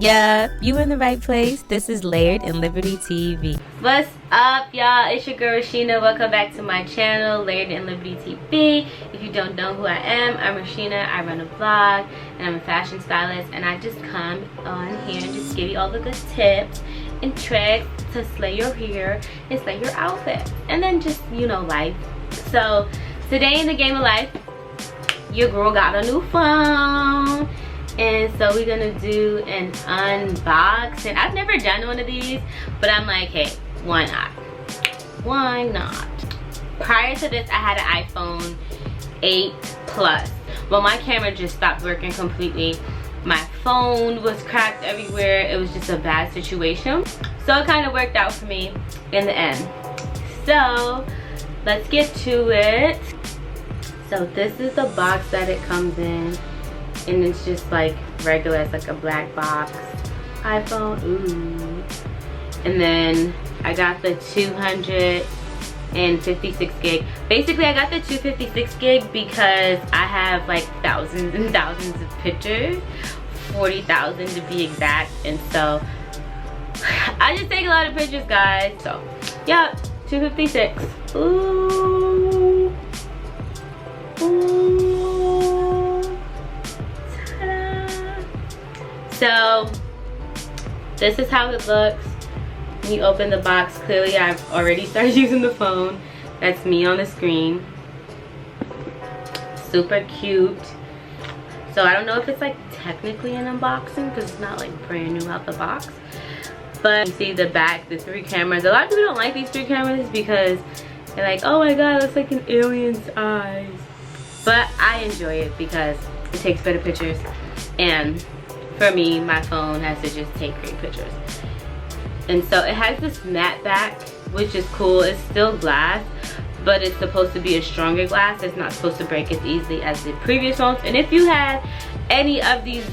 Yeah, you in the right place. This is Layered in Liberty TV. What's up, y'all? It's your girl Rashina. Welcome back to my channel, Layered in Liberty TV. If you don't know who I am, I'm Rashina. I run a vlog and I'm a fashion stylist, and I just come on here and just give you all the good tips and tricks to slay your hair and slay your outfit, and then just, you know, life. So today in the game of life, your girl got a new phone. And so we're gonna do an unboxing. I've never done one of these, but I'm like, hey, why not? Why not? Prior to this, I had an iPhone 8 Plus. Well, my camera just stopped working completely. My phone was cracked everywhere. It was just a bad situation. So it kind of worked out for me in the end. So let's get to it. So this is the box that it comes in. And it's just like regular, it's like a black box iPhone. Ooh. And then I got the 256 gig. Basically, I got the 256 gig because I have like thousands and thousands of pictures, 40,000 to be exact. And so I just take a lot of pictures, guys. So yeah, 256. Ooh. Ooh. So this is how it looks when you open the box. Clearly I've already started using the phone. That's me on the screen. Super cute. So I don't know if it's like technically an unboxing because it's not like brand new out the box, but you see the back, the 3 cameras. A lot of people don't like these 3 cameras because they're like, oh my god, it's like an alien's eyes, but I enjoy it because it takes better pictures. And for me, my phone has to just take great pictures. And so it has this matte back, which is cool. It's still glass, but it's supposed to be a stronger glass. It's not supposed to break as easily as the previous phones. And if you had any of these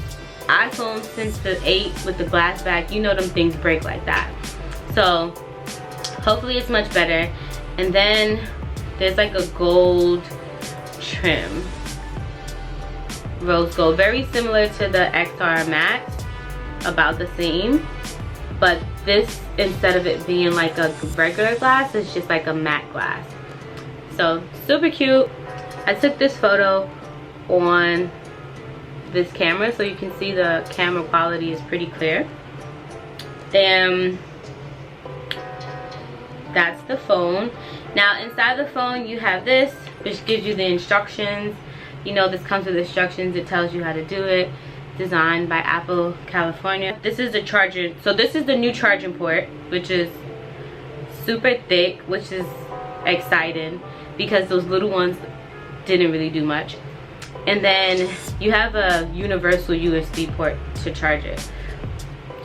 iPhones since the 8 with the glass back, you know them things break like that. So hopefully it's much better. And then there's like a gold trim. Rose gold, very similar to the XR Max, about the same, but this, instead of it being like a regular glass, it's just like a matte glass. So super cute. I took this photo on this camera, so you can see the camera quality is pretty clear. Then that's the phone. Now inside the phone you have this, which gives you the instructions. You know, this comes with instructions. It tells you how to do it. Designed by Apple, California. This is the charger. So this is the new charging port, which is super thick, which is exciting because those little ones didn't really do much. And then you have a universal USB port to charge it.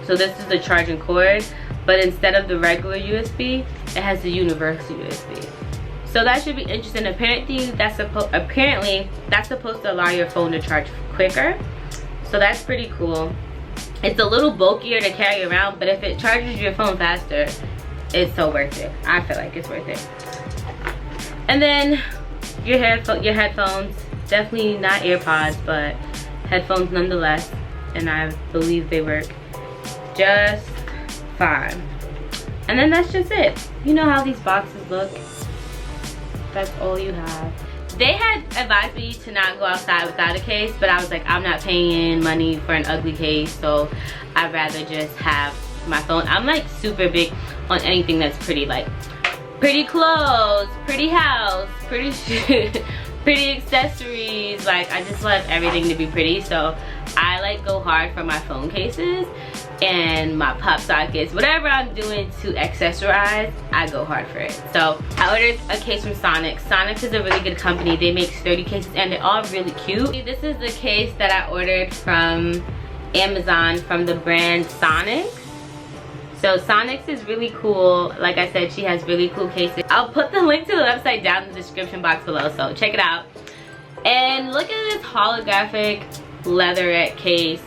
So this is the charging cord, but instead of the regular USB, it has the universal USB. So that should be interesting. Apparently that's supposed to allow your phone to charge quicker. So that's pretty cool. It's a little bulkier to carry around, but if it charges your phone faster, it's so worth it. I feel like it's worth it. And then your headphones, definitely not AirPods, but headphones nonetheless. And I believe they work just fine. And then that's just it. You know how these boxes look. That's all you have. They had advised me to not go outside without a case, but I was like, I'm not paying money for an ugly case, so I'd rather just have my phone. I'm like super big on anything that's pretty, like pretty clothes, pretty house, pretty pretty accessories. Like I just love everything to be pretty, so I like go hard for my phone cases and my pop sockets. Whatever I'm doing to accessorize, I go hard for it. So I ordered a case from Sonic. Sonic is a really good company. They make sturdy cases and they're all really cute. This is the case that I ordered from Amazon from the brand Sonic. So Sonic is really cool. Like I said, she has really cool cases. I'll put the link to the website down in the description box below, so check it out. And look at this holographic leatherette case.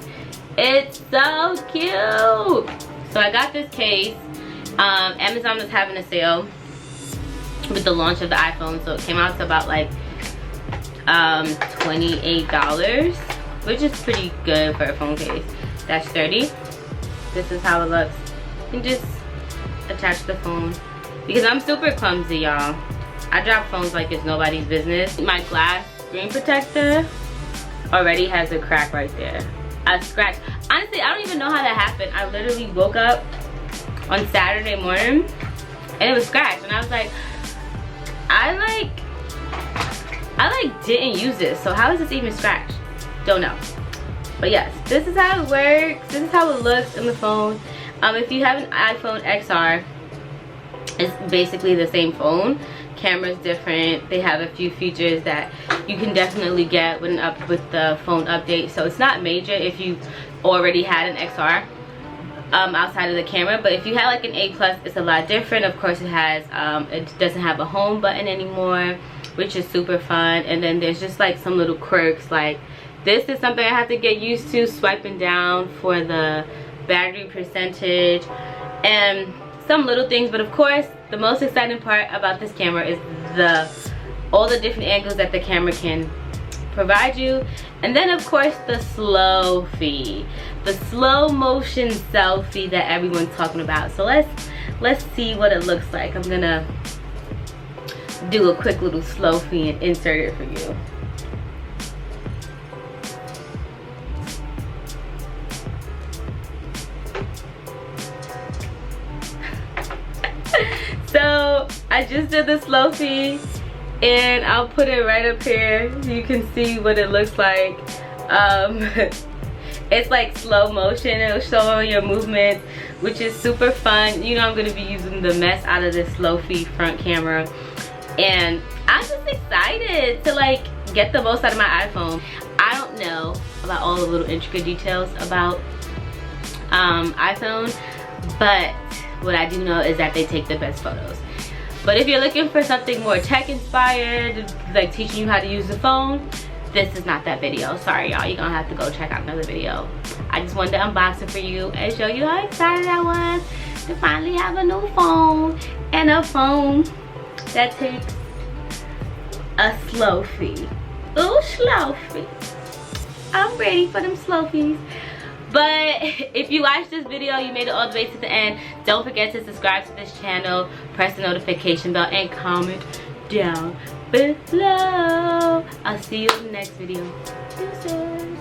It's so cute. So I got this case. Amazon was having a sale with the launch of the iPhone, so it came out to about like $28, which is pretty good for a phone case. That's 30. this is how it looks. You can just attach the phone, because I'm super clumsy, y'all. I drop phones like it's nobody's business. My glass screen protector already has a crack right there. A scratch. Honestly, I don't even know how that happened. I literally woke up on Saturday morning and it was scratched, and I was like, I didn't use this, so how is this even scratched? Don't know. But yes, this is how it works. This is how it looks in the phone. If you have an iPhone XR, it's basically the same phone. Camera's different. They have a few features that you can definitely get with the phone update. So it's not major if you already had an XR outside of the camera. But if you had like an A+, it's a lot different. Of course, it has it doesn't have a home button anymore, which is super fun. And then there's just like some little quirks, like this is something I have to get used to, swiping down for the battery percentage and some little things. But of course, the most exciting part about this camera is all the different angles that the camera can provide you. And then of course the SLOFIE, the slow motion selfie that everyone's talking about. So let's see what it looks like. I'm gonna do a quick little SLOFIE and insert it for you. So I just did the SLOFIE and I'll put it right up here so you can see what it looks like. It's like slow motion. It'll show your movements, which is super fun. You know, I'm gonna be using the mess out of this SLOFIE front camera, and I'm just excited to like get the most out of my iPhone. I don't know about all the little intricate details about iPhone, but what I do know is that they take the best photos. But if you're looking for something more tech inspired, like teaching you how to use the phone, this is not that video. Sorry y'all, you're gonna have to go check out another video. I just wanted to unbox it for you and show you how excited I was to finally have a new phone, and a phone that takes a SLOFIE. Ooh, SLOFIE. I'm ready for them SLOFIEs. But if you watched this video, you made it all the way to the end, don't forget to subscribe to this channel, press the notification bell, and comment down below. I'll see you in the next video. Deuces.